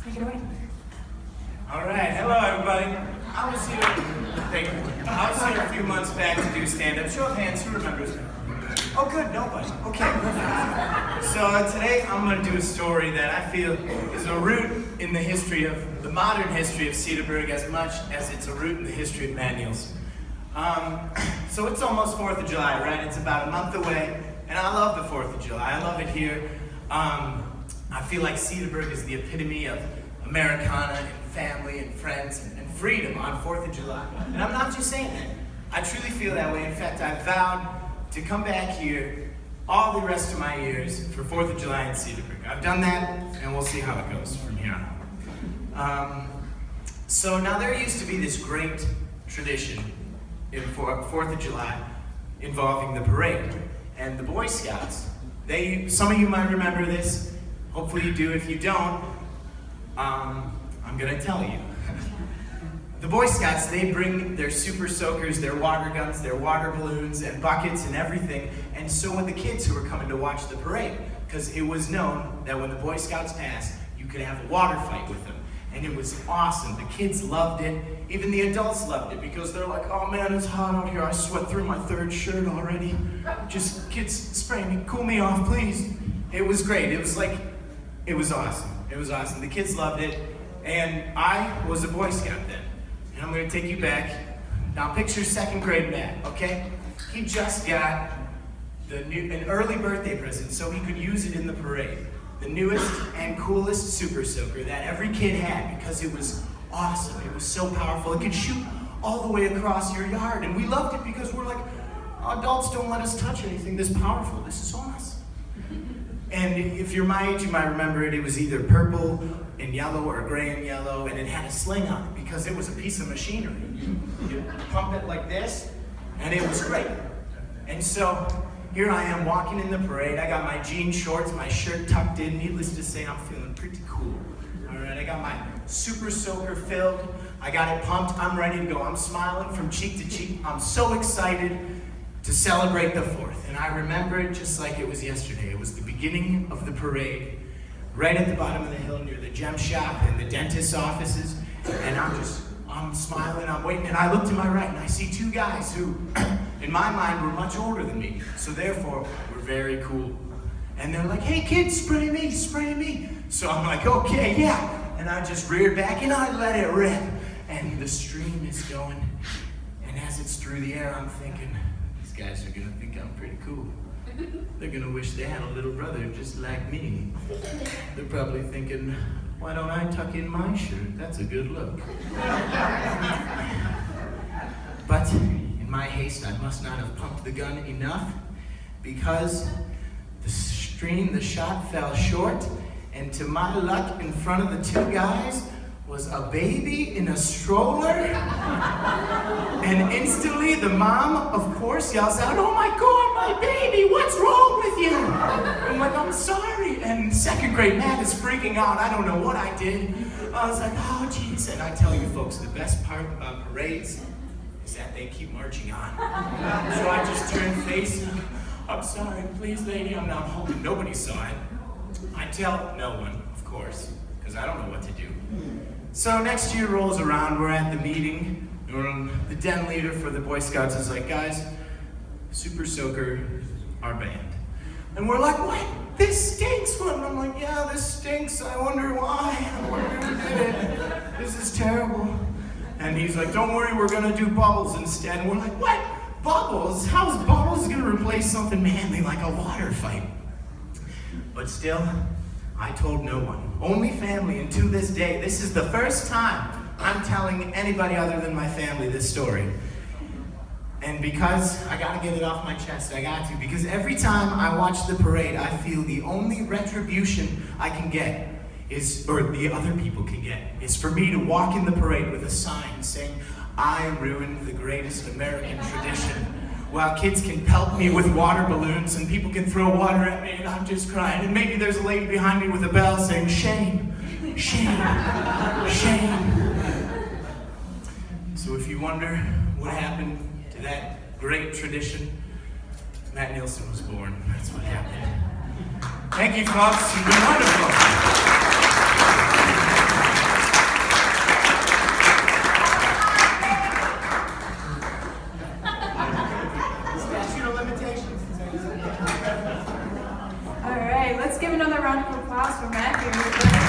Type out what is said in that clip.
Take it away. All right, hello everybody. I was here a few months back to do stand-up. Show of hands, who remembers me? Oh good, nobody. Okay, perfect. So today I'm going to do a story that I feel is a root in the modern history of Cedarburg as much as it's a root in the history of Matt Nielsen. So it's almost 4th of July, right? It's about a month away, and I love the 4th of July. I love it here. I feel like Cedarburg is the epitome of Americana and family and friends and freedom on 4th of July. And I'm not just saying that. I truly feel that way. In fact, I vowed to come back here all the rest of my years for 4th of July in Cedarburg. I've done that, and we'll see how it goes from here on. So now there used to be this great tradition in 4th of July involving the parade. And the Boy Scouts, some of you might remember this. Hopefully you do. If you don't, I'm gonna tell you. The Boy Scouts, they bring their super soakers, their water guns, their water balloons, and buckets and everything. And so would the kids who were coming to watch the parade, because it was known that when the Boy Scouts passed, you could have a water fight with them. And it was awesome. The kids loved it. Even the adults loved it, because they're like, oh man, it's hot out here. I sweat through my 3rd shirt already. Just kids spray me, cool me off, please. It was great. It was awesome. It was awesome. The kids loved it. And I was a Boy Scout then. And I'm going to take you back. Now picture 2nd grade Matt, okay? He just got an early birthday present so he could use it in the parade. The newest and coolest super soaker that every kid had, because it was awesome. It was so powerful. It could shoot all the way across your yard. And we loved it because we're like, adults don't let us touch anything this powerful. This is awesome. And if you're my age, you might remember it. It was either purple and yellow or gray and yellow, and it had a sling on it because it was a piece of machinery. You pump it like this, and it was great. And so here I am walking in the parade. I got my jean shorts, my shirt tucked in. Needless to say, I'm feeling pretty cool. All right, I got my super soaker filled. I got it pumped. I'm ready to go. I'm smiling from cheek to cheek. I'm so excited to celebrate the 4th. And I remember it just like it was yesterday. It was the beginning of the parade, right at the bottom of the hill near the gem shop and the dentist's offices. And I'm smiling, I'm waiting, and I look to my right and I see 2 guys who, in my mind, were much older than me. So therefore, were very cool. And they're like, hey kids, spray me, spray me. So I'm like, okay, yeah. And I just reared back and I let it rip. And the stream is going. And as it's through the air, I'm thinking, these guys are gonna think I'm pretty cool. They're gonna wish they had a little brother just like me. They're probably thinking, why don't I tuck in my shirt? That's a good look. But in my haste, I must not have pumped the gun enough, because the shot fell short, and to my luck, in front of the 2 guys was a baby in a stroller. And instantly the mom, of course, yells out, oh my God, my baby, what's wrong with you? I'm like, I'm sorry. And 2nd grade Matt is freaking out. I don't know what I did. I was like, oh geez. And I tell you folks, the best part about parades is that they keep marching on. So I just turned face and I'm sorry, please lady, I'm not home. Nobody saw it. I tell no one, of course, because I don't know what to do. So next year rolls around, we're at the meeting, the den leader for the Boy Scouts is like, guys, super soaker, our band. And we're like, what? This stinks. And I'm like, yeah, this stinks. I wonder why. I wonder who did it. This is terrible. And he's like, don't worry, we're gonna do bubbles instead. And we're like, what? Bubbles? How's bubbles gonna replace something manly like a water fight? But still, I told no one, only family, and to this day, this is the first time I'm telling anybody other than my family this story. And because I gotta get it off my chest, I got to, because every time I watch the parade, I feel the only retribution I can get or the other people can get, is for me to walk in the parade with a sign saying, I ruined the greatest American tradition. While kids can pelt me with water balloons and people can throw water at me and I'm just crying. And maybe there's a lady behind me with a bell saying, shame, shame, shame. So if you wonder what happened to that great tradition, Matt Nielsen was born. That's what happened. Thank you, folks. You've been wonderful. let's give another round of applause for Matthew.